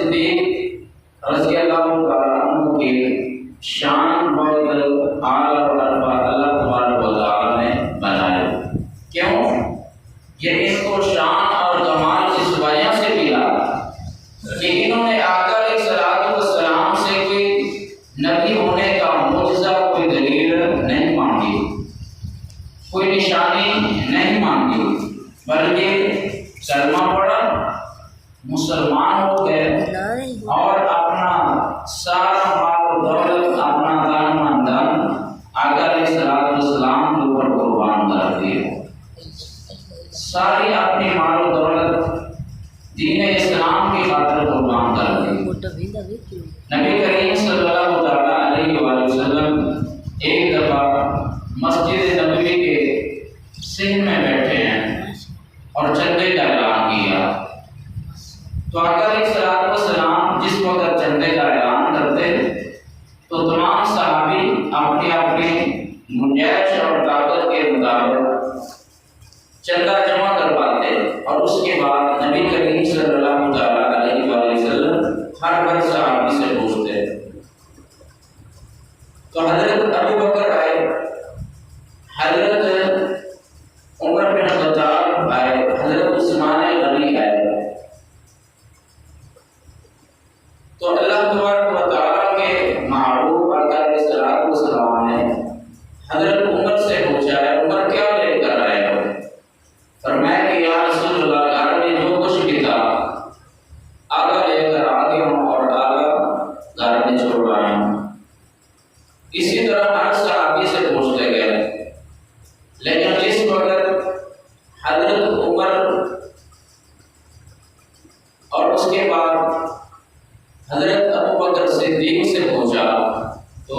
صدیق رضی اللہ تعالیٰ عنہ کی شان بہت اعلیٰ اور رفع اللہ تبارک و تعالیٰ نے بنایا۔ کیوں؟ یہ ان کو شان اور کمال اس وجہ سے ملا کہ انہوں نے آقا علیہ الصلوۃ والسلام سے کوئی نبی ہونے کا معجزہ، کوئی دلیل نہیں مانگی، کوئی نشانی نہیں مانگی، بلکہ کلمہ پڑھا، مسلمان ہو گئے اور اپنا سارا مال و دولت، اپنا تن من دھن آقا علیہ الصلوۃ والسلام کے اوپر قربان کر دیے۔ ساری اپنی مال و دولت دین اسلام کی خاطر قربان کر دی۔ نبی کریم صلی اللہ تعالیٰ علیہ وآلہ وسلم ایک دفعہ مسجد نبوی کے سن میں بیٹھے ہیں اور چندے کا اعلان کیا، تو آقا علیہ الصلوۃ والسلام جس وقت چندے کا اعلان کرتے تو تمام صحابی اپنی اپنی گنجائش اور طاقت کے مطابق چندہ جمع کرواتے اور اس کے بعد نبی کریم صلی اللہ تعالیٰ علیہ وآلہ وسلم ہر صحابی سے پوچھتے۔ تو حضرت ابو بکر آئے، حضرت عمر بن خطاب آئے، حضرت عثمان غنی آئے، تو اللہ تبارک و تعالیٰ کے معروف آقا علیہ الصلوۃ والسلام نے حضرت عمر سے پوچھا ہے، عمر کیا لے کر آئے ہو؟ فرمایا کہ یا رسول اللہ، گھر میں جو کچھ بھی تھا آگا لے کر آ گیا ہوں اور آگا گھر میں چھوڑ آیا ہوں۔ اسی طرح ہر صحابی سے پوچھتے گئے، لیکن جس وقت حضرت عمر اور اس کے بعد حضرت ابو بکر صدیق سے پوچھا تو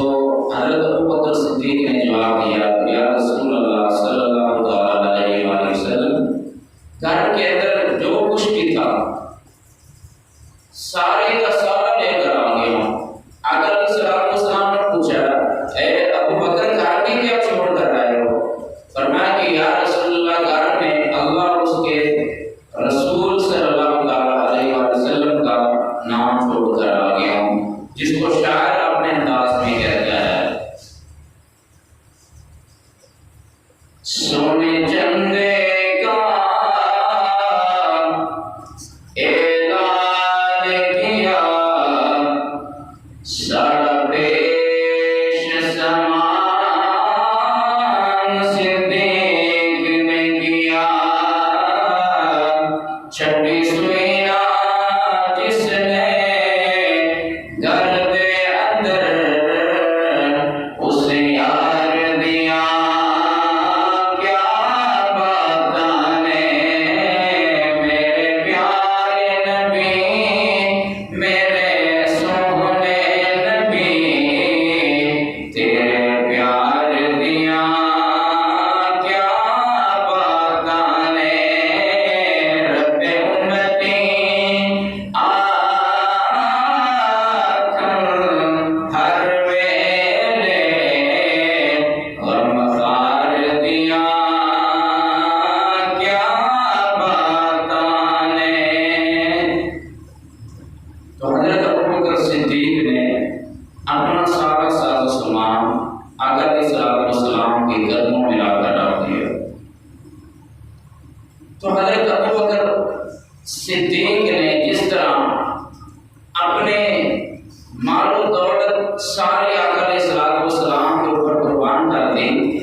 حضرت ابو بکر صدیق نے جواب دیا، یا رسول اللہ صلی اللہ تعالیٰ علیہ وآلہ وسلم، گھر کے اندر جو کچھ بھی تھا سارے کا سارا لے کر آ گیا ہوں۔ آقا علیہ الصلوۃ والسلام نے پوچھا، اے ابو بکر گھر میں کیا چھوڑ کر آئے ہو؟ فرمایا کہ یا رسول اللہ، گھر میں اللہ اور اس کے رسول صلی اللہ تعالیٰ علیہ وآلہ وسلم کا نام چھوڑ کر آ گیا ہوں، جس کو شاعر اپنے انداز میں کہتا ہے، سونے چندے کا اعلان کیا، سارا پیش سامان صدیق نے کیا، چھٹی سوئیاں جس نے گھر دے اندر اسے یار دیا، تو حضرت ابو بکر صدیق نے جس طرح اپنے مال و دولت سارے آقا علیہ الصلوۃ والسلام کے اوپر قربان کر دی،